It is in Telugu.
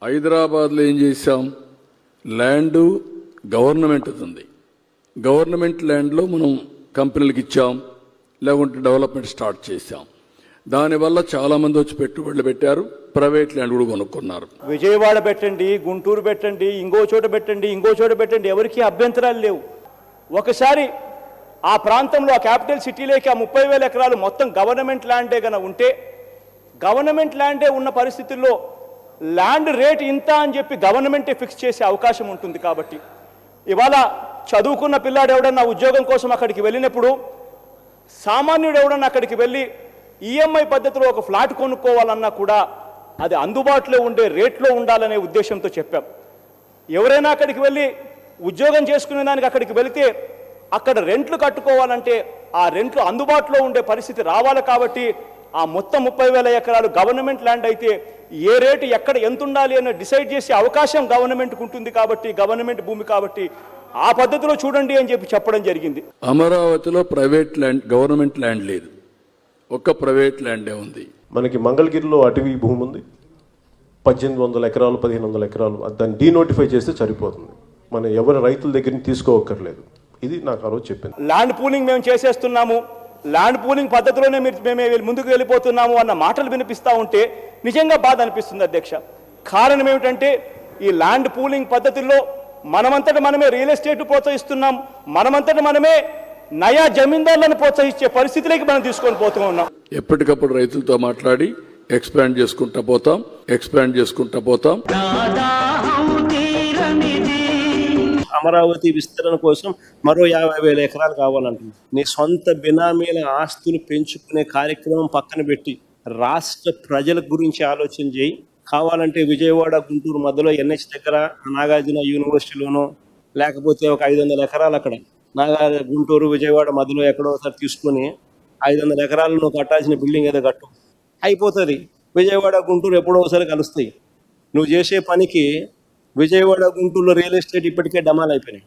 హైదరాబాద్లో ఏం చేశాం, ల్యాండ్ గవర్నమెంట్ ఉంది. గవర్నమెంట్ ల్యాండ్లో మనం కంపెనీలకు ఇచ్చాం, లేకుంటే డెవలప్మెంట్ స్టార్ట్ చేశాం. దానివల్ల చాలామంది వచ్చి పెట్టుబడులు పెట్టారు, ప్రైవేట్ ల్యాండ్ కూడా కొనుక్కున్నారు. విజయవాడ పెట్టండి, గుంటూరు పెట్టండి, ఇంకో చోట పెట్టండి, ఇంకో చోట పెట్టండి, ఎవరికి అభ్యంతరాలు లేవు. ఒకసారి ఆ ప్రాంతంలో ఆ క్యాపిటల్ సిటీలోకి ఆ 30,000 ఎకరాలు మొత్తం గవర్నమెంట్ ల్యాండే కనుక ఉంటే, గవర్నమెంట్ ల్యాండే ఉన్న పరిస్థితుల్లో ల్యాండ్ రేట్ ఇంత అని చెప్పి గవర్నమెంటే ఫిక్స్ చేసే అవకాశం ఉంటుంది. కాబట్టి ఇవాళ చదువుకున్న పిల్లాడు ఎవడన్నా ఉద్యోగం కోసం అక్కడికి వెళ్ళినప్పుడు, సామాన్యుడు ఎవడన్నా అక్కడికి వెళ్ళి ఈఎంఐ పద్ధతిలో ఒక ఫ్లాట్ కొనుక్కోవాలన్నా కూడా అది అందుబాటులో ఉండే రేట్లో ఉండాలనే ఉద్దేశంతో చెప్పాం. ఎవరైనా అక్కడికి వెళ్ళి ఉద్యోగం చేసుకునే దానికి అక్కడికి వెళితే అక్కడ రెంట్లు కట్టుకోవాలంటే ఆ రెంట్లు అందుబాటులో ఉండే పరిస్థితి రావాలి. కాబట్టి ఆ మొత్తం 30,000 ఎకరాలు గవర్నమెంట్ ల్యాండ్ అయితే ఏ రేటు ఎక్కడ ఎంత ఉండాలి అని డిసైడ్ చేసే అవకాశం గవర్నమెంట్కి ఉంటుంది. కాబట్టి గవర్నమెంట్ భూమి కాబట్టి ఆ పద్ధతిలో చూడండి అని చెప్పి చెప్పడం జరిగింది. అమరావతిలో ప్రైవేట్ ల్యాండ్, గవర్నమెంట్ ల్యాండ్ లేదు, ఒక్క ప్రైవేట్ ల్యాండే ఉంది. మనకి మంగళగిరిలో అటవీ భూమి ఉంది, 1800 ఎకరాలు 1500 ఎకరాలు. దాన్ని డీనోటిఫై చేస్తే సరిపోతుంది, మనం ఎవరి రైతుల దగ్గర నుంచి తీసుకోవక్కర్లేదు. ఇది నాకు ఆ రోజు చెప్పింది. ల్యాండ్ పూలింగ్ మేము చేసేస్తున్నాము, ల్యాండ్ పూలింగ్ పద్ధతిలోనే మేము ముందుకు వెళ్ళిపోతున్నాము అన్న మాటలు వినిపిస్తూ ఉంటే నిజంగా బాధ అనిపిస్తుంది అధ్యక్ష. కారణం ఏమిటంటే ఈ ల్యాండ్ పూలింగ్ పద్ధతుల్లో మనమంతట మనమే రియల్ ఎస్టేట్ ప్రోత్సహిస్తున్నాం, మనమంతట మనమే నయా జమీందారులను ప్రోత్సహించే పరిస్థితిలోకి మనం తీసుకొని పోతూ ఉన్నాం. ఎప్పటికప్పుడు రైతులతో మాట్లాడి ఎక్స్పాండ్ చేసుకుంటా పోతాం. అమరావతి విస్తరణ కోసం మరో 50,000 ఎకరాలు కావాలంటుంది. నీ సొంత బినామీల ఆస్తులు పెంచుకునే కార్యక్రమం పక్కన పెట్టి రాష్ట్ర ప్రజల గురించి ఆలోచన చేయి. కావాలంటే విజయవాడ గుంటూరు మధ్యలో ఎన్హెచ్ దగ్గర నాగార్జున యూనివర్సిటీలోనో, లేకపోతే ఒక 500 ఎకరాలు అక్కడ గుంటూరు విజయవాడ మధ్యలో ఎక్కడో ఒకసారి తీసుకొని 500 ఎకరాలు నువ్వు కట్టాల్సిన బిల్డింగ్ ఏదో కట్టు, అయిపోతుంది. విజయవాడ గుంటూరు ఎప్పుడో ఒకసారి కలుస్తాయి. నువ్వు చేసే పనికి విజయవాడ గుంటూరులో రియల్ ఎస్టేట్ ఇప్పటికే డమాల్ అయిపోయినాయి.